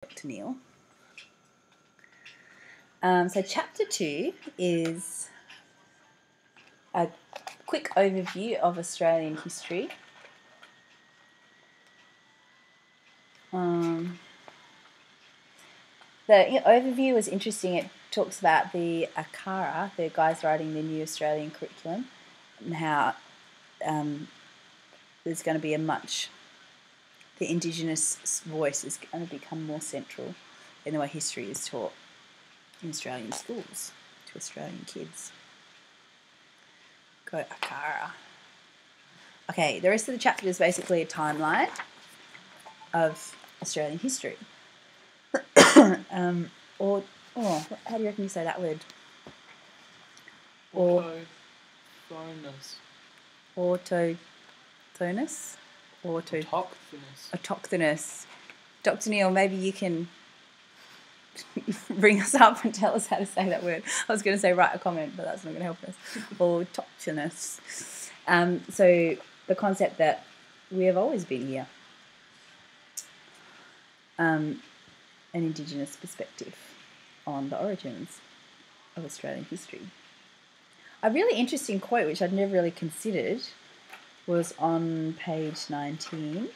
Dr. Neil. So chapter 2 is a quick overview of Australian history. The overview was interesting. It talks about the ACARA, the guys writing the new Australian curriculum, and how there's going to be the Indigenous voice is going to become more central in the way history is taught in Australian schools to Australian kids. Go ACARA. Okay, the rest of the chapter is basically a timeline of Australian history. How do you reckon you say that word? Autochthonous? Autochthonous. Dr. Neil, maybe you can bring us up and tell us how to say that word. I was going to say write a comment, but that's not going to help us. Autochthonous. So the concept that we have always been here. An Indigenous perspective on the origins of Australian history. A really interesting quote, which I'd never really considered, was on page 19.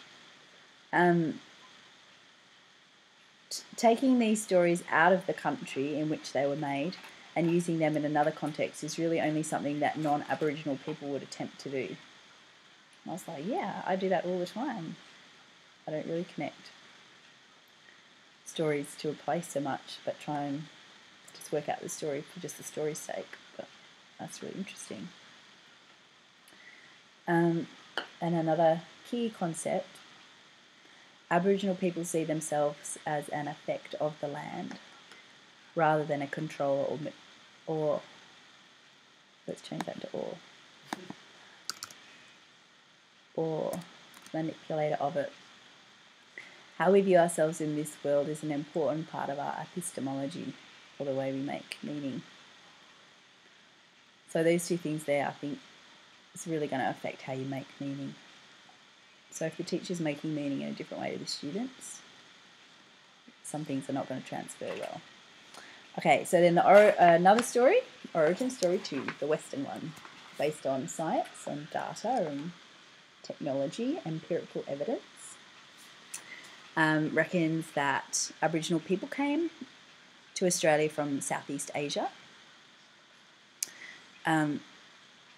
Taking these stories out of the country in which they were made and using them in another context is really only something that non-Aboriginal people would attempt to do. And I was like, yeah, I do that all the time. I don't really connect stories to a place so much, but try and just work out the story for just the story's sake. But that's really interesting. And another key concept, Aboriginal people see themselves as an effect of the land rather than a controller or let's change that to or manipulator of it. How we view ourselves in this world is an important part of our epistemology, or the way we make meaning. So those two things there, I think, is really going to affect how you make meaning. So if the teacher's making meaning in a different way to the students, some things are not going to transfer well. Okay, so then another story, origin story 2, the Western one, based on science and data and technology, empirical evidence. Reckons that Aboriginal people came to Australia from Southeast Asia. And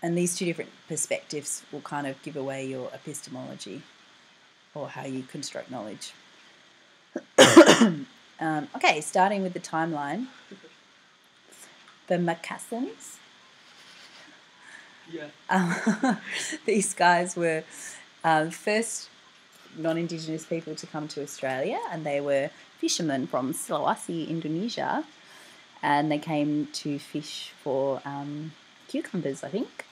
these two different perspectives will kind of give away your epistemology or how you construct knowledge. Okay, starting with the timeline. The Macassans. Yeah. These guys were first non-Indigenous people to come to Australia, and they were fishermen from Sulawesi, Indonesia, and they came to fish for cucumbers, I think.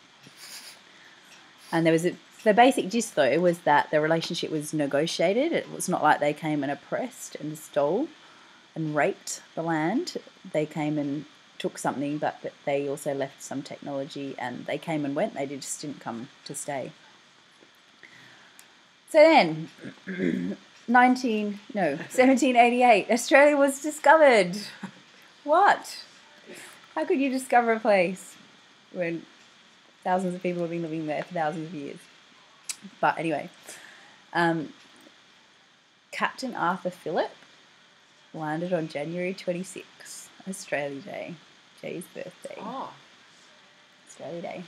And the basic gist, though, was that the relationship was negotiated. It was not like they came and oppressed and stole and raped the land. They came and took something, but they also left some technology, and they came and went. They just didn't come to stay. So then, 1788, Australia was discovered. What? How could you discover a place when thousands of people have been living there for thousands of years? But anyway, Captain Arthur Phillip landed on January 26, Australia Day, Jay's birthday. Oh. Australia Day.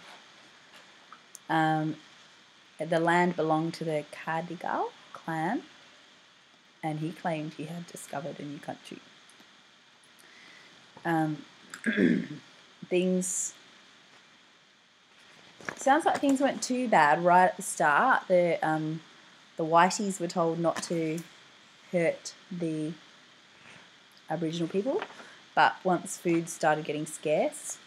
The land belonged to the Cadigal clan, and he claimed he had discovered a new country. Sounds like things weren't too bad right at the start. The whiteys were told not to hurt the Aboriginal people, but once food started getting scarce,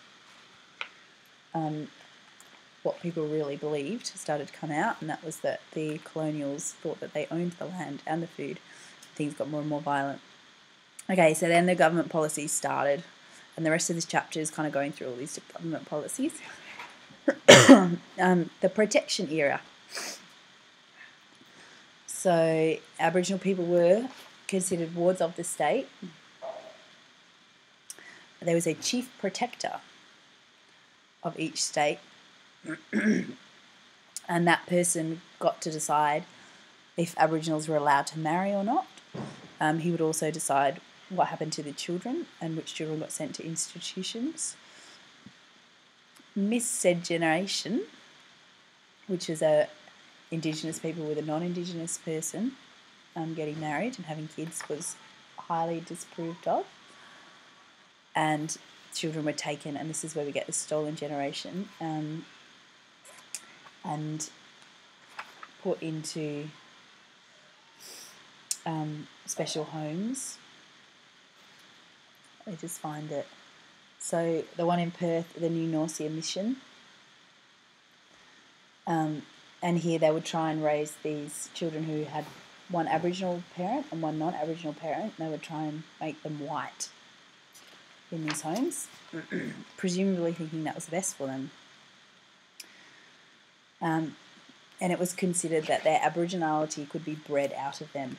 what people really believed started to come out, and that was that the colonials thought that they owned the land and the food. Things got more and more violent. Okay, so then the government policies started, and the rest of this chapter is kind of going through all these government policies. The protection era. So Aboriginal people were considered wards of the state. There was a chief protector of each state, and that person got to decide if Aboriginals were allowed to marry or not. He would also decide what happened to the children and which children got sent to institutions. Miscegenation, which is Indigenous people with a non-Indigenous person getting married and having kids, was highly disapproved of. And children were taken, and this is where we get the stolen generation, and put into special homes. I just find it. So the one in Perth, the New Norcia Mission, and here they would try and raise these children who had one Aboriginal parent and one non-Aboriginal parent, and they would try and make them white in these homes, presumably thinking that was the best for them. And it was considered that their Aboriginality could be bred out of them.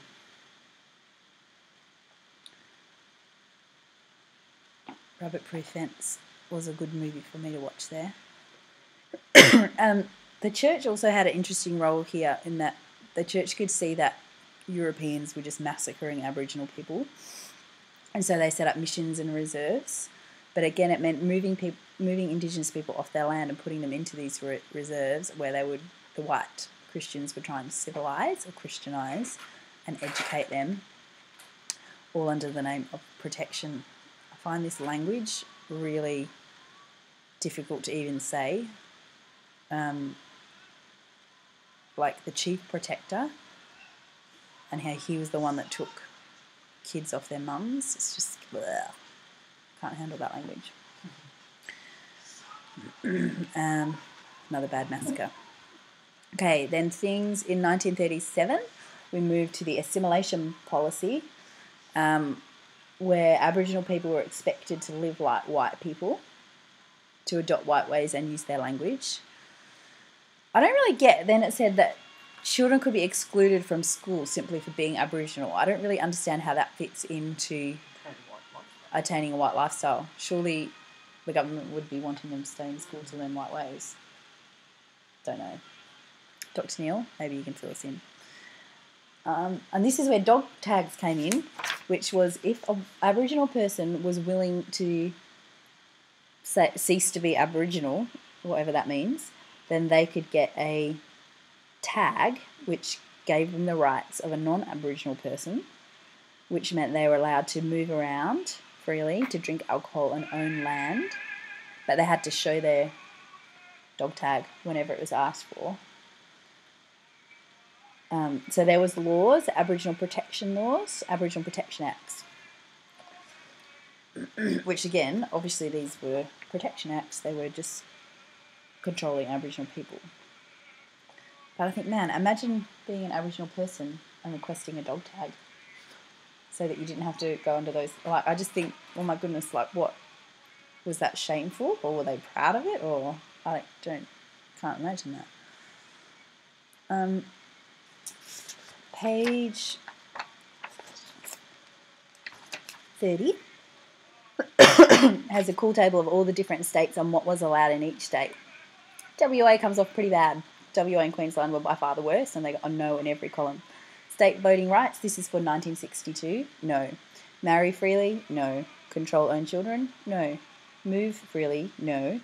Rabbit Proof Fence was a good movie for me to watch there. The church also had an interesting role here in that the church could see that Europeans were just massacring Aboriginal people, and so they set up missions and reserves. But again, it meant moving Indigenous people off their land and putting them into these reserves where the white Christians were trying to civilise or Christianise and educate them, all under the name of protection. I find this language really difficult to even say. Like the chief protector, and how he was the one that took kids off their mums. It's just, bleh. Can't handle that language. Another bad massacre. Okay, then things in 1937, we moved to the assimilation policy, where Aboriginal people were expected to live like white people, to adopt white ways and use their language. I don't really get, then it said that children could be excluded from school simply for being Aboriginal. I don't really understand how that fits into attaining a white lifestyle. Surely the government would be wanting them to stay in school to learn white ways. Don't know. Dr. Neil, maybe you can fill us in. And this is where dog tags came in, which was if an Aboriginal person was willing to cease to be Aboriginal, whatever that means, then they could get a tag which gave them the rights of a non-Aboriginal person, which meant they were allowed to move around freely, to drink alcohol and own land, but they had to show their dog tag whenever it was asked for. So there was laws, Aboriginal Protection Laws, Aboriginal Protection Acts, which again, obviously these were protection acts, they were just controlling Aboriginal people. But I think, man, imagine being an Aboriginal person and requesting a dog tag so that you didn't have to go under those. Like, I just think, oh my goodness, like, what was that shameful, or were they proud of it, or can't imagine that. Page 30 has a cool table of all the different states and what was allowed in each state. WA comes off pretty bad. WA and Queensland were by far the worst, and they got a no in every column. State voting rights, this is for 1962, no. Marry freely, no. Control own children, no. Move freely, no.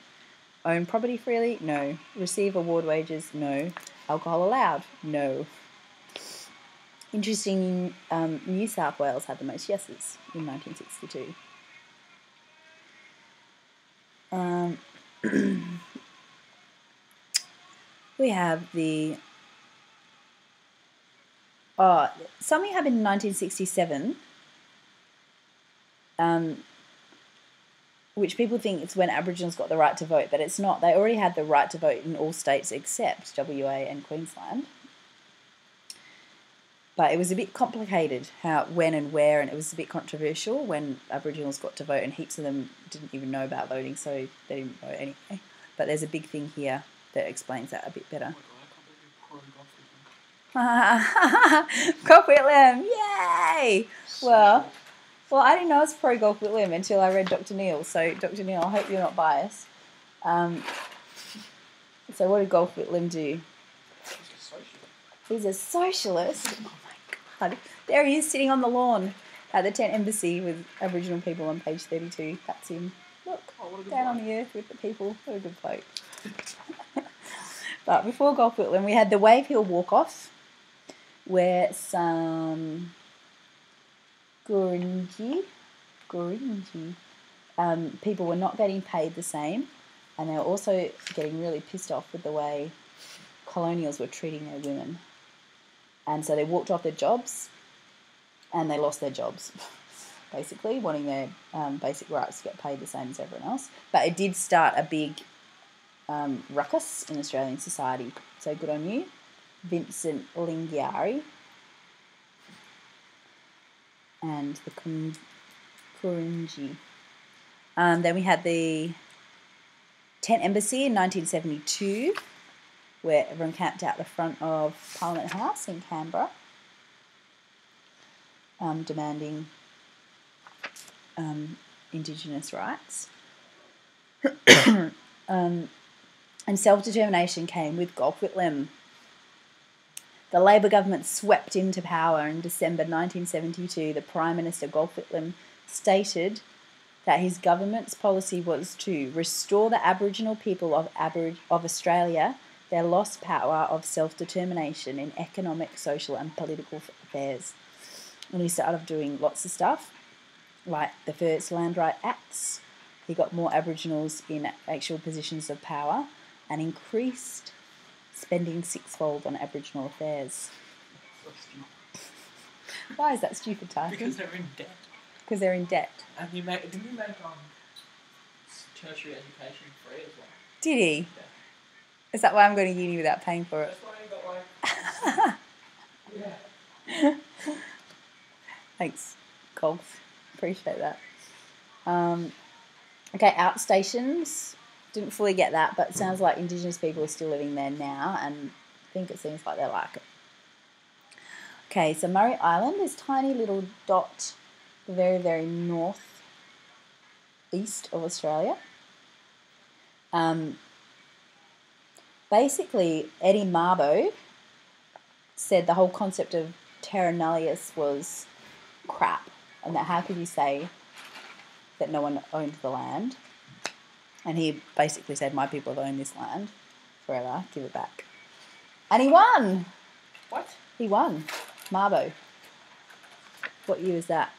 Own property freely, no. Receive award wages, no. Alcohol allowed, no. Interesting, New South Wales had the most yeses in 1962. We have the... something happened in 1967, which people think it's when Aboriginals got the right to vote, but it's not. They already had the right to vote in all states except WA and Queensland. But it was a bit complicated when and where, and it was a bit controversial when Aboriginals got to vote, and heaps of them didn't even know about voting, so they didn't vote anyway. But there's a big thing here that explains that a bit better. Gough Whitlam, yay! Well, I didn't know it was pro Gough Whitlam until I read Dr. Neil. So, Dr. Neil, I hope you're not biased. So, what did Gough Whitlam do? He's a socialist. Oh my God! There he is, sitting on the lawn at the Tent Embassy with Aboriginal people on page 32. That's him. Look, down on the earth with the people. What a good bloke. But before Gough Whitlam, we had the Wave Hill Walk-Off, where some Gurindji people were not getting paid the same, and they were also getting really pissed off with the way colonials were treating their women. And so they walked off their jobs, and they lost their jobs, basically, wanting their basic rights to get paid the same as everyone else. But it did start a big ruckus in Australian society. So good on you, Vincent Lingiari and the Gurindji. Then we had the Tent Embassy in 1972, where everyone camped out the front of Parliament House in Canberra, demanding Indigenous rights. And self-determination came with Gough Whitlam. The Labor government swept into power in December 1972. The Prime Minister, Gough Whitlam, stated that his government's policy was to restore the Aboriginal people of Australia their lost power of self-determination in economic, social and political affairs. And he started doing lots of stuff, like the first Land Right Acts. He got more Aboriginals in actual positions of power and increased spending sixfold on Aboriginal affairs. Why is that stupid, Tyson? Because they're in debt. Because they're in debt. And didn't he make tertiary education free as well? Did he? Yeah. Is that why I'm going to uni without paying for it? That's why he got yeah. Thanks, Golf. Appreciate that. Okay, outstations. Didn't fully get that, but it sounds like Indigenous people are still living there now, and I think it seems like they like it. Okay, so Murray Island, this tiny little dot, the very, very north east of Australia. Basically, Eddie Mabo said the whole concept of terra nullius was crap, and that how could you say that no one owned the land? And he basically said, my people have owned this land forever, give it back. And he won! What? He won. Mabo. What year was that?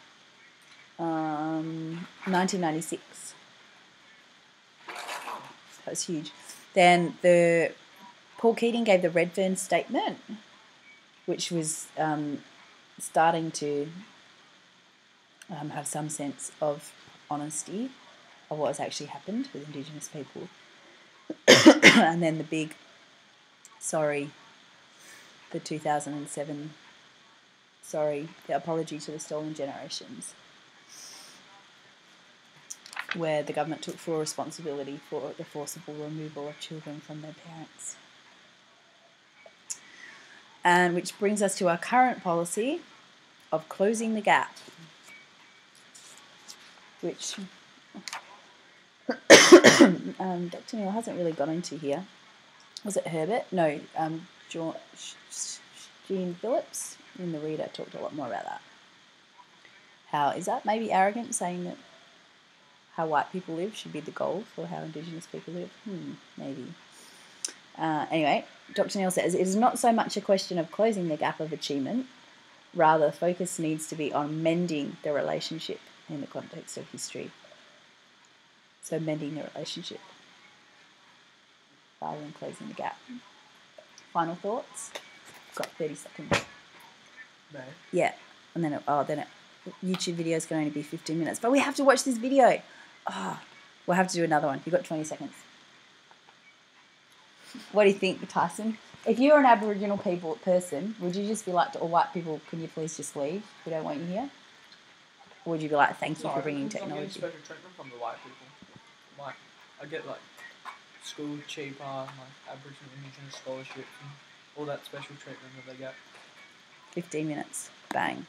1996. That was huge. Then Paul Keating gave the Redfern Statement, which was starting to have some sense of honesty of what has actually happened with Indigenous people. And then the big, the 2007, the apology to the stolen generations, where the government took full responsibility for the forcible removal of children from their parents. And which brings us to our current policy of closing the gap, which Dr. Neil hasn't really got into here. Was it Herbert? No, Jean Phillips in the Reader talked a lot more about that. How is that maybe arrogant, saying that how white people live should be the goal for how Indigenous people live? Maybe. Anyway, Dr. Neil says, it is not so much a question of closing the gap of achievement, rather the focus needs to be on mending the relationship in the context of history. So mending the relationship rather than closing the gap. Final thoughts? Got 30 seconds. No. Yeah, and then YouTube videos can only be 15 minutes, but we have to watch this video. We'll have to do another one. You've got 20 seconds. What do you think, Tyson? If you're an Aboriginal person, would you just be like to all white people, can you please just leave? We don't want you here. Or would you be like, thank you for bringing technology? I'm getting special treatment from the white people. Like, I get like school cheaper, like Aboriginal Indigenous scholarships and all that special treatment that they get. 15 minutes. Bang.